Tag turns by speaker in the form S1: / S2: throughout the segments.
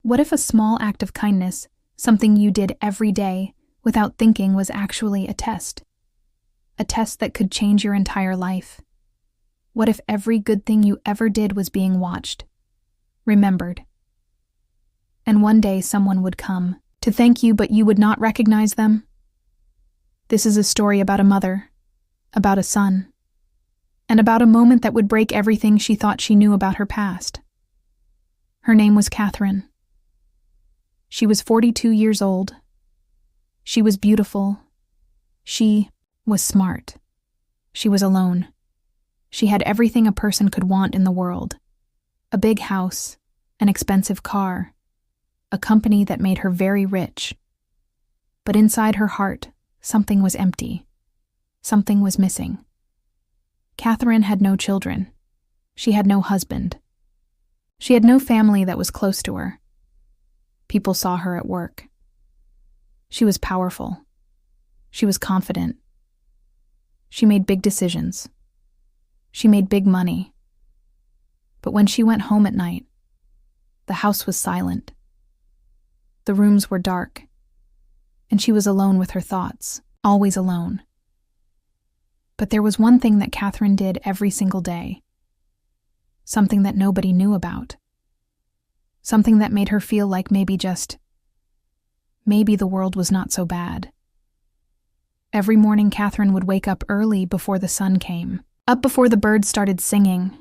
S1: What if a small act of kindness, something you did every day, without thinking, was actually a test? A test that could change your entire life? What if every good thing you ever did was being watched, remembered? And one day someone would come to thank you, but you would not recognize them? This is a story about a mother, about a son, and about a moment that would break everything she thought she knew about her past. Her name was Catherine. She was 42 years old. She was beautiful. She was smart. She was alone. She had everything a person could want in the world: a big house, an expensive car, a company that made her very rich. But inside her heart, something was empty. Something was missing. Catherine had no children. She had no husband. She had no family that was close to her. People saw her at work. She was powerful. She was confident. She made big decisions. She made big money. But when she went home at night, the house was silent. The rooms were dark, and she was alone with her thoughts, always alone. But there was one thing that Catherine did every single day. Something that nobody knew about. Something that made her feel like maybe the world was not so bad. Every morning Catherine would wake up early before the sun came, up before the birds started singing.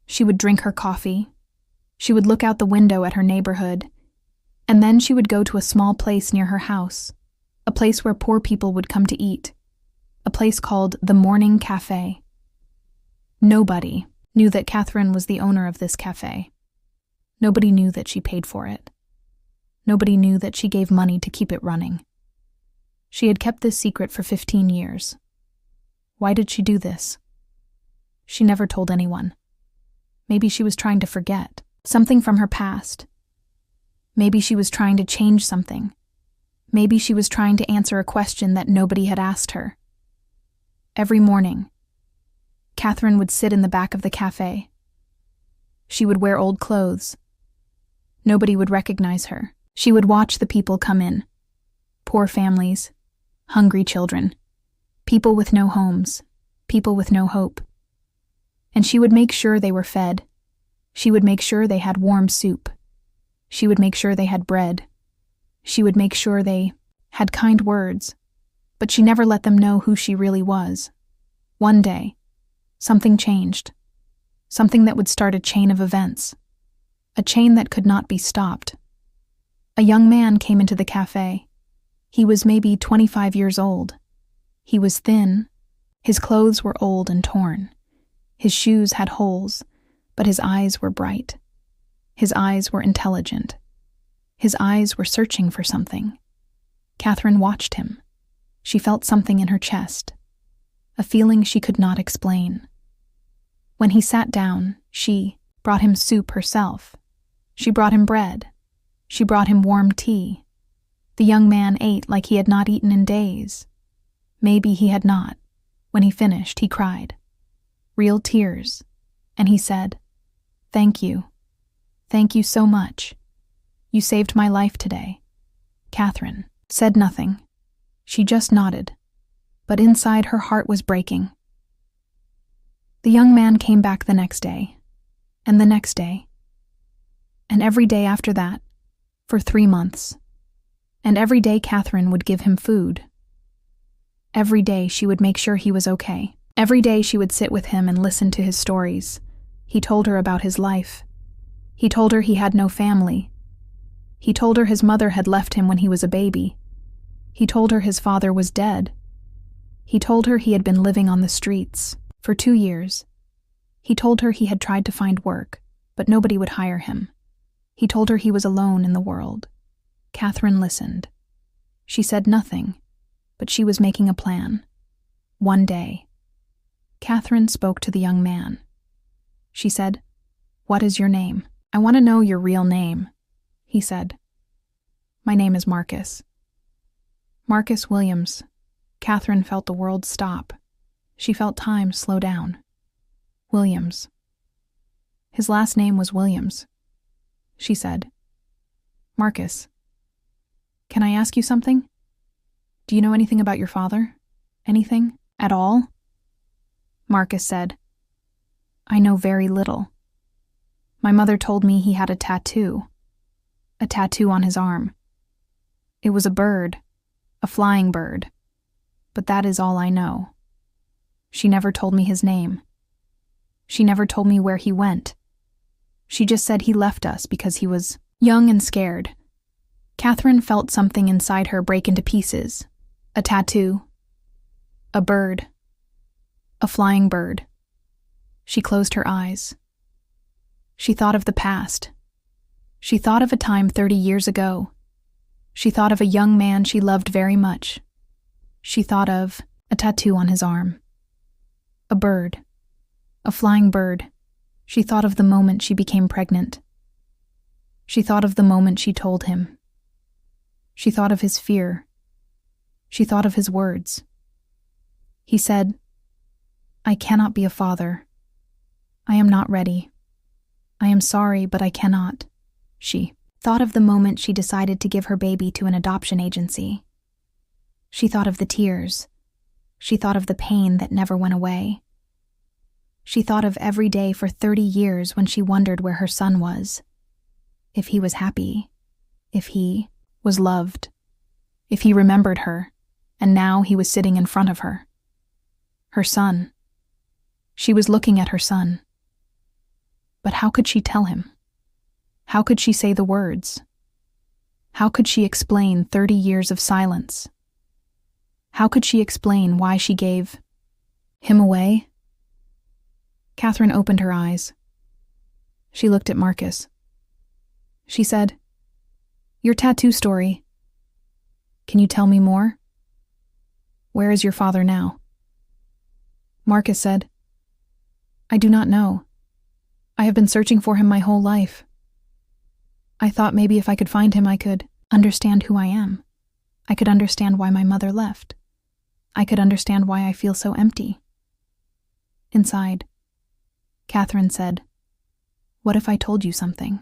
S1: She would drink her coffee. She would look out the window at her neighborhood, and then she would go to a small place near her house, a place where poor people would come to eat, a place called the Morning Cafe. Nobody knew that Catherine was the owner of this cafe. Nobody knew that she paid for it. Nobody knew that she gave money to keep it running. She had kept this secret for 15 years. Why did she do this? She never told anyone. Maybe she was trying to forget something from her past. Maybe she was trying to change something. Maybe she was trying to answer a question that nobody had asked her. Every morning, Catherine would sit in the back of the cafe. She would wear old clothes. Nobody would recognize her. She would watch the people come in. Poor families, hungry children, people with no homes, people with no hope. And she would make sure they were fed. She would make sure they had warm soup. She would make sure they had bread. She would make sure they had kind words. But she never let them know who she really was. One day, something changed. Something that would start a chain of events. A chain that could not be stopped. A young man came into the cafe. He was maybe 25 years old. He was thin. His clothes were old and torn. His shoes had holes, but his eyes were bright. His eyes were intelligent. His eyes were searching for something. Catherine watched him. She felt something in her chest, a feeling she could not explain. When he sat down, she brought him soup herself. She brought him bread. She brought him warm tea. The young man ate like he had not eaten in days. Maybe he had not. When he finished, he cried. Real tears. And he said, "Thank you. Thank you so much. You saved my life today." Catherine said nothing. She just nodded. But inside her heart was breaking. The young man came back the next day. And the next day. And every day after that. For 3 months. And every day Catherine would give him food. Every day she would make sure he was okay. Every day she would sit with him and listen to his stories. He told her about his life. He told her he had no family. He told her his mother had left him when he was a baby. He told her his father was dead. He told her he had been living on the streets for 2 years. He told her he had tried to find work, but nobody would hire him. He told her he was alone in the world. Catherine listened. She said nothing, but she was making a plan. One day, Catherine spoke to the young man. She said, "What is your name?" "I want to know your real name," he said. "My name is Marcus." Marcus Williams. Catherine felt the world stop. She felt time slow down. Williams. His last name was Williams. She said, Marcus, can I ask you something? Do you know anything about your father? Anything? At all? Marcus said, I know very little. My mother told me he had a tattoo on his arm. It was a bird, a flying bird, but that is all I know. She never told me his name. She never told me where he went. She just said he left us because he was young and scared. Catherine felt something inside her break into pieces. A tattoo. A bird. A flying bird. She closed her eyes. She thought of the past. She thought of a time 30 years ago. She thought of a young man she loved very much. She thought of a tattoo on his arm. A bird. A flying bird. She thought of the moment she became pregnant. She thought of the moment she told him. She thought of his fear. She thought of his words. He said, I cannot be a father. I am not ready. I am sorry, but I cannot. She thought of the moment she decided to give her baby to an adoption agency. She thought of the tears. She thought of the pain that never went away. She thought of every day for 30 years when she wondered where her son was. If he was happy. If he was loved. If he remembered her, and now he was sitting in front of her. Her son. She was looking at her son. But how could she tell him? How could she say the words? How could she explain 30 years of silence? How could she explain why she gave him away? Catherine opened her eyes. She looked at Marcus. She said, Your tattoo story. Can you tell me more? Where is your father now? Marcus said, I do not know. I have been searching for him my whole life. I thought maybe if I could find him, I could understand who I am. I could understand why my mother left. I could understand why I feel so empty. Inside, Catherine said, What if I told you something?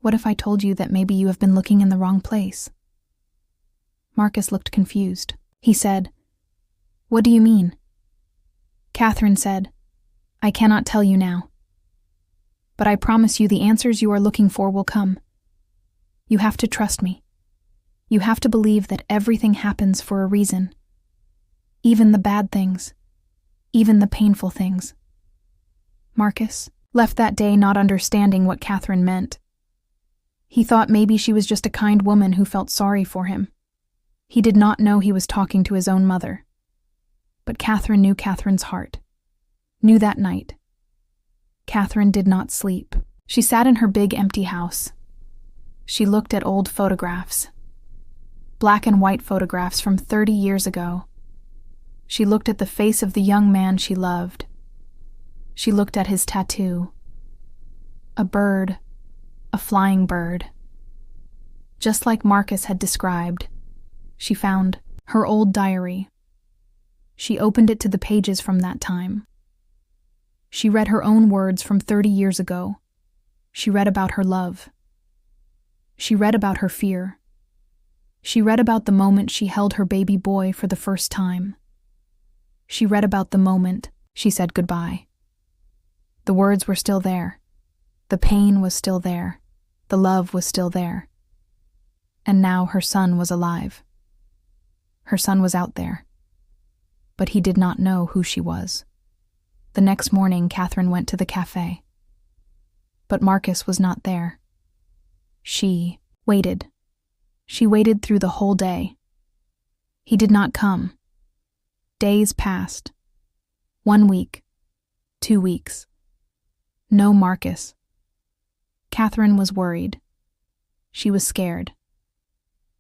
S1: What if I told you that maybe you have been looking in the wrong place? Marcus looked confused. He said, What do you mean? Catherine said, I cannot tell you now. But I promise you the answers you are looking for will come. You have to trust me. You have to believe that everything happens for a reason. Even the bad things. Even the painful things. Marcus left that day not understanding what Catherine meant. He thought maybe she was just a kind woman who felt sorry for him. He did not know he was talking to his own mother. But Catherine knew Catherine's heart. Knew that night. Catherine did not sleep. She sat in her big empty house. She looked at old photographs. Black and white photographs from 30 years ago. She looked at the face of the young man she loved. She looked at his tattoo. A bird. A flying bird. Just like Marcus had described, she found her old diary. She opened it to the pages from that time. She read her own words from 30 years ago. She read about her love. She read about her fear. She read about the moment she held her baby boy for the first time. She read about the moment she said goodbye. The words were still there. The pain was still there. The love was still there. And now her son was alive. Her son was out there. But he did not know who she was. The next morning, Catherine went to the cafe. But Marcus was not there. She waited. She waited through the whole day. He did not come. Days passed. 1 week. 2 weeks. No Marcus. Catherine was worried. She was scared.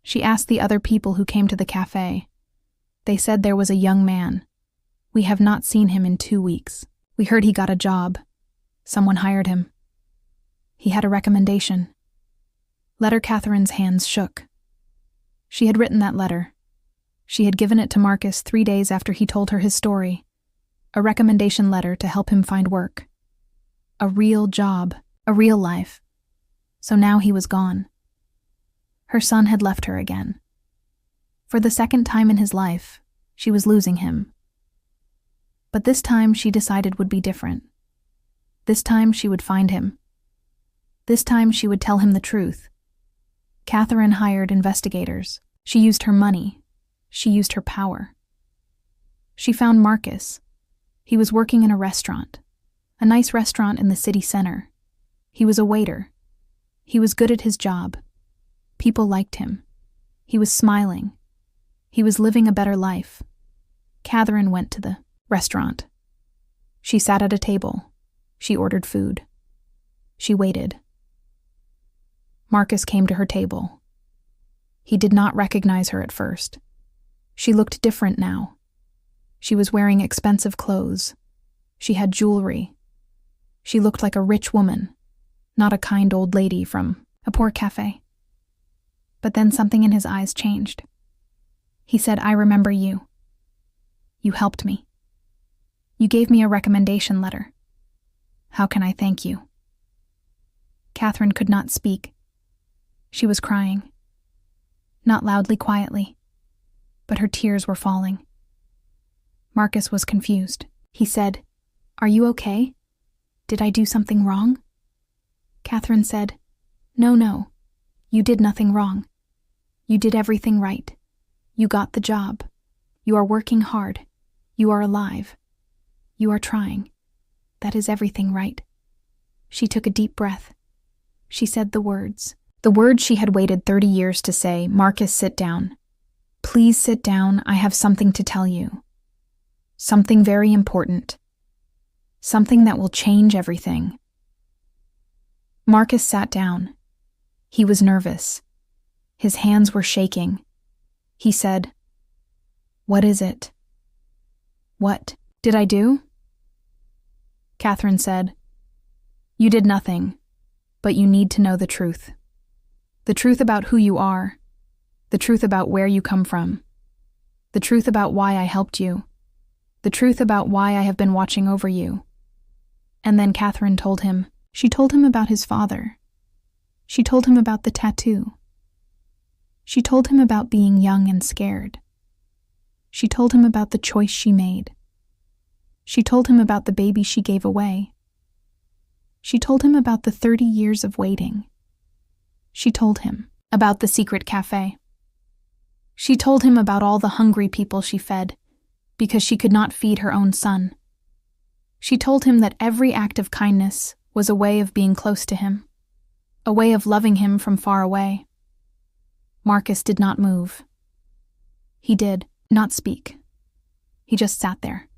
S1: She asked the other people who came to the cafe. They said there was a young man. We have not seen him in 2 weeks. We heard he got a job. Someone hired him. He had a recommendation. Letter Catherine's hands shook. She had written that letter. She had given it to Marcus 3 days after he told her his story. A recommendation letter to help him find work. A real job. A real life. So now he was gone. Her son had left her again. For the second time in his life, she was losing him. But this time she decided would be different. This time she would find him. This time she would tell him the truth. Catherine hired investigators. She used her money. She used her power. She found Marcus. He was working in a restaurant, a nice restaurant in the city center. He was a waiter. He was good at his job. People liked him. He was smiling. He was living a better life. Catherine went to the restaurant. She sat at a table. She ordered food. She waited. Marcus came to her table. He did not recognize her at first. She looked different now. She was wearing expensive clothes. She had jewelry. She looked like a rich woman, not a kind old lady from a poor cafe. But then something in his eyes changed. He said, "I remember you. You helped me. You gave me a recommendation letter. How can I thank you?" Catherine could not speak. She was crying. Not loudly, quietly, but her tears were falling. Marcus was confused. He said, "Are you okay? Did I do something wrong?" Catherine said, No, you did nothing wrong. You did everything right. You got the job. You are working hard. You are alive. You are trying. That is everything right." She took a deep breath. She said the words she had waited 30 years to say. "Marcus, sit down. Please sit down. I have something to tell you. Something very important. Something that will change everything." Marcus sat down. He was nervous. His hands were shaking. He said, "What is it?" "What did I do?" Catherine said, "You did nothing, but you need to know the truth. The truth about who you are, the truth about where you come from, the truth about why I helped you, the truth about why I have been watching over you." And then Catherine told him. She told him about his father. She told him about the tattoo. She told him about being young and scared. She told him about the choice she made. She told him about the baby she gave away. She told him about the 30 years of waiting. She told him about the secret cafe. She told him about all the hungry people she fed because she could not feed her own son. She told him that every act of kindness was a way of being close to him, a way of loving him from far away. Marcus did not move. He did not speak. He just sat there.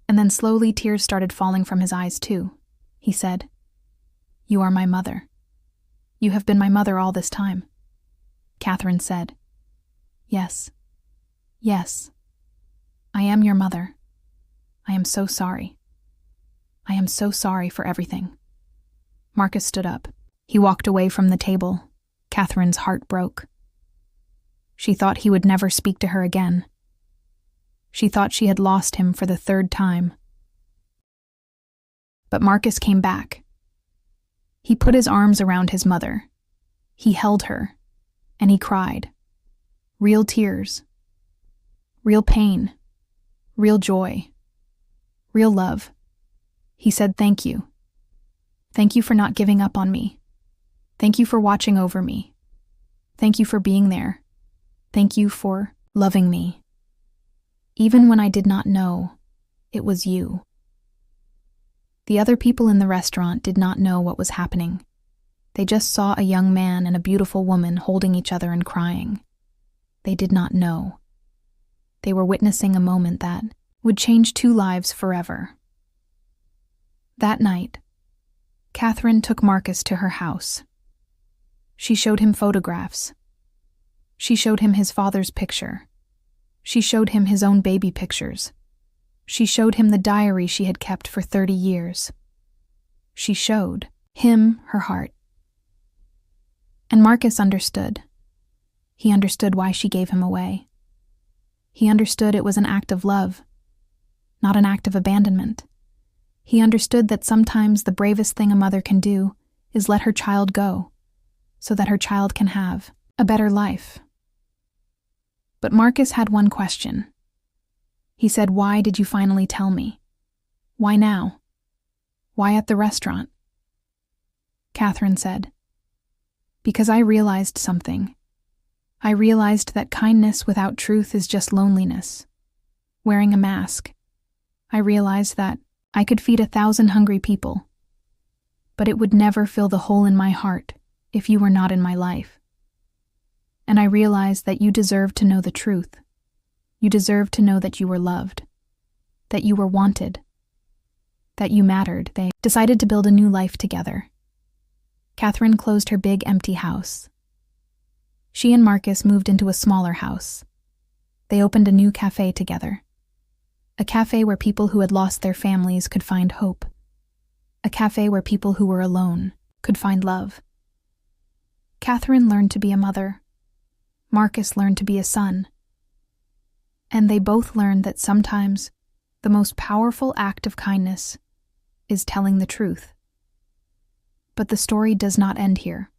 S1: And then slowly tears started falling from his eyes too. He said, "You are my mother. You have been my mother all this time." Catherine said, Yes. I am your mother. I am so sorry. I am so sorry for everything." Marcus stood up. He walked away from the table. Catherine's heart broke. She thought he would never speak to her again. She thought she had lost him for the 3rd time. But Marcus came back. He put his arms around his mother. He held her, and he cried. Real tears. Real pain. Real joy. Real love. He said, "Thank you. Thank you for not giving up on me. Thank you for watching over me. Thank you for being there. Thank you for loving me. Even when I did not know, it was you." The other people in the restaurant did not know what was happening. They just saw a young man and a beautiful woman holding each other and crying. They did not know. They were witnessing a moment that would change 2 lives forever. That night, Catherine took Marcus to her house. She showed him photographs. She showed him his father's picture. She showed him his own baby pictures. She showed him the diary she had kept for 30 years. She showed him her heart. And Marcus understood. He understood why she gave him away. He understood it was an act of love, not an act of abandonment. He understood that sometimes the bravest thing a mother can do is let her child go, so that her child can have a better life. But Marcus had one question. He said, "Why did you finally tell me? Why now? Why at the restaurant?" Catherine said, "Because I realized something. I realized that kindness without truth is just loneliness, wearing a mask. I realized that I could feed 1,000 hungry people, but it would never fill the hole in my heart if you were not in my life. And I realized that you deserved to know the truth. You deserved to know that you were loved, that you were wanted, that you mattered." They decided to build a new life together. Catherine closed her big empty house. She and Marcus moved into a smaller house. They opened a new cafe together. A cafe where people who had lost their families could find hope. A cafe where people who were alone could find love. Catherine learned to be a mother. Marcus learned to be a son. And they both learned that sometimes the most powerful act of kindness is telling the truth. But the story does not end here,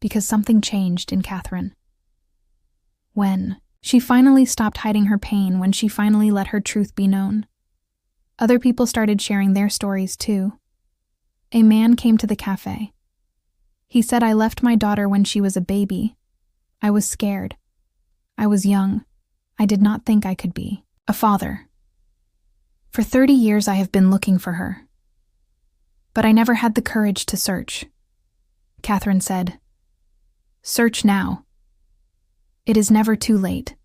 S1: because something changed in Catherine. When she finally stopped hiding her pain, when she finally let her truth be known, other people started sharing their stories too. A man came to the cafe. He said, "I left my daughter when she was a baby. I was scared. I was young. I did not think I could be a father. For 30 years I have been looking for her. But I never had the courage to search." Catherine said, "Search now. It is never too late.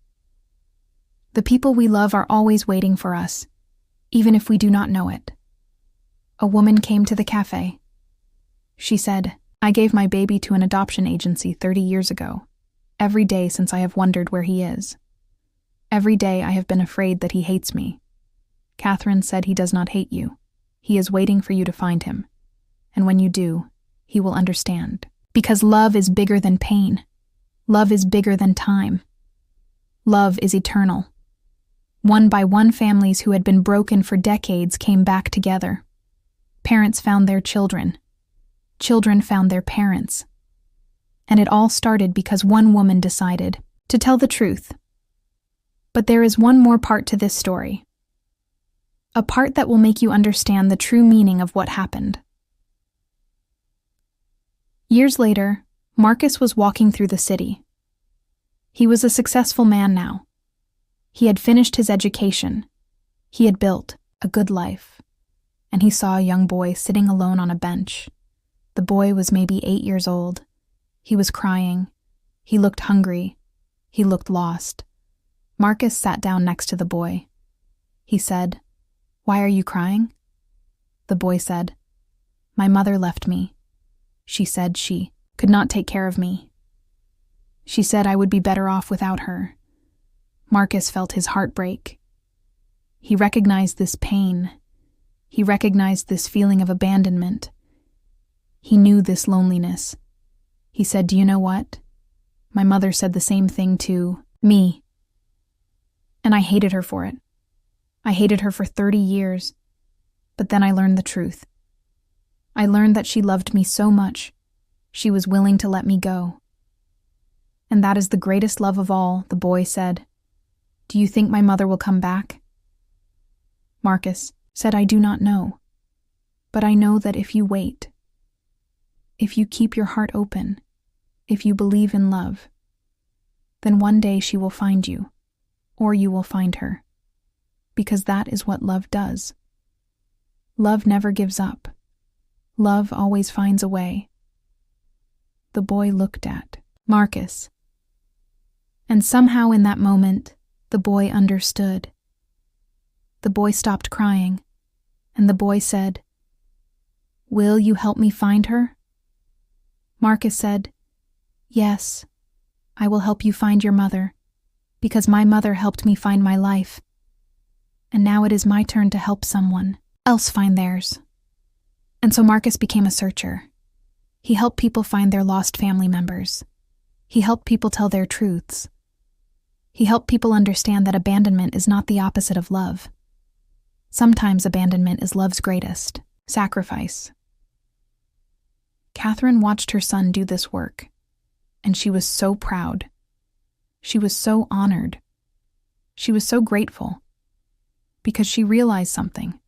S1: The people we love are always waiting for us, even if we do not know it." A woman came to the cafe. She said, "I gave my baby to an adoption agency 30 years ago. Every day since I have wondered where he is. Every day I have been afraid that he hates me." Catherine said, "He does not hate you. He is waiting for you to find him. And when you do, he will understand. Because love is bigger than pain. Love is bigger than time. Love is eternal." One by one, families who had been broken for decades came back together. Parents found their children. Children found their parents. And it all started because one woman decided to tell the truth. But there is one more part to this story. A part that will make you understand the true meaning of what happened. Years later, Marcus was walking through the city. He was a successful man now. He had finished his education. He had built a good life. And he saw a young boy sitting alone on a bench. The boy was maybe 8 years old. He was crying. He looked hungry. He looked lost. Marcus sat down next to the boy. He said, "Why are you crying?" The boy said, "My mother left me. She said she could not take care of me. She said I would be better off without her." Marcus felt his heart break. He recognized this pain. He recognized this feeling of abandonment. He knew this loneliness. He said, "Do you know what? My mother said the same thing to me. And I hated her for it. I hated her for 30 years. But then I learned the truth. I learned that she loved me so much, she was willing to let me go. And that is the greatest love of all," the boy said. "Do you think my mother will come back?" Marcus said, "I do not know. But I know that if you wait, if you keep your heart open, if you believe in love, then one day she will find you, or you will find her. Because that is what love does. Love never gives up. Love always finds a way." The boy looked at Marcus. And somehow in that moment, the boy understood. The boy stopped crying, and the boy said, "Will you help me find her?" Marcus said, "Yes, I will help you find your mother, because my mother helped me find my life. And now it is my turn to help someone else find theirs." And so Marcus became a searcher. He helped people find their lost family members. He helped people tell their truths. He helped people understand that abandonment is not the opposite of love. Sometimes abandonment is love's greatest sacrifice. Catherine watched her son do this work. and she was so proud. She was so honored. She was so grateful. Because she realized something.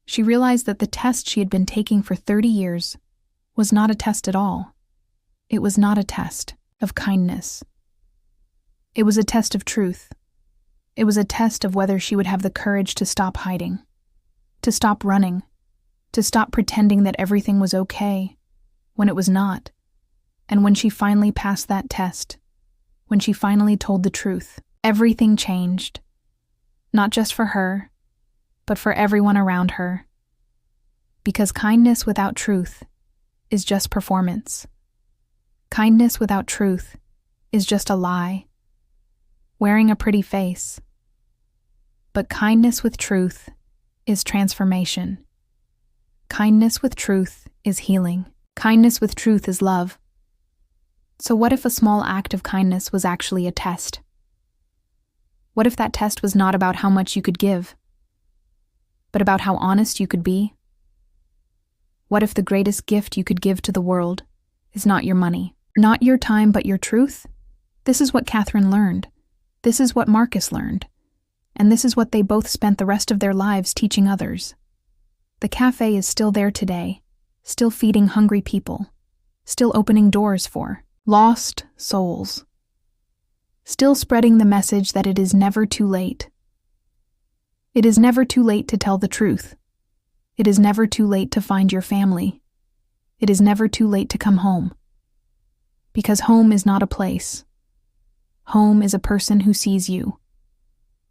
S1: She realized that the test she had been taking for 30 years was not a test at all. It was not a test of kindness. It was a test of truth. It was a test of whether she would have the courage to stop hiding, to stop running, to stop pretending that everything was okay when it was not. And when she finally passed that test, when she finally told the truth, everything changed. Not just for her, but for everyone around her. Because kindness without truth is just performance. Kindness without truth is just a lie, wearing a pretty face. But kindness with truth is transformation. Kindness with truth is healing. Kindness with truth is love. So what if a small act of kindness was actually a test? What if that test was not about how much you could give, but about how honest you could be? What if the greatest gift you could give to the world is not your money, not your time, but your truth? This is what Catherine learned. This is what Marcus learned. And this is what they both spent the rest of their lives teaching others. The cafe is still there today, still feeding hungry people, still opening doors for lost souls, still spreading the message that it is never too late. It is never too late to tell the truth. It is never too late to find your family. It is never too late to come home. Because home is not a place. Home is a person who sees you.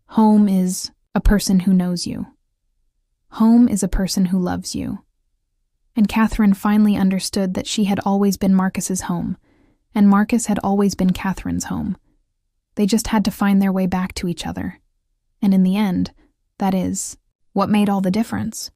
S1: Home is a person who knows you. Home is a person who loves you. And Catherine finally understood that she had always been Marcus's home, and Marcus had always been Catherine's home. They just had to find their way back to each other. And in the end, that is what made all the difference.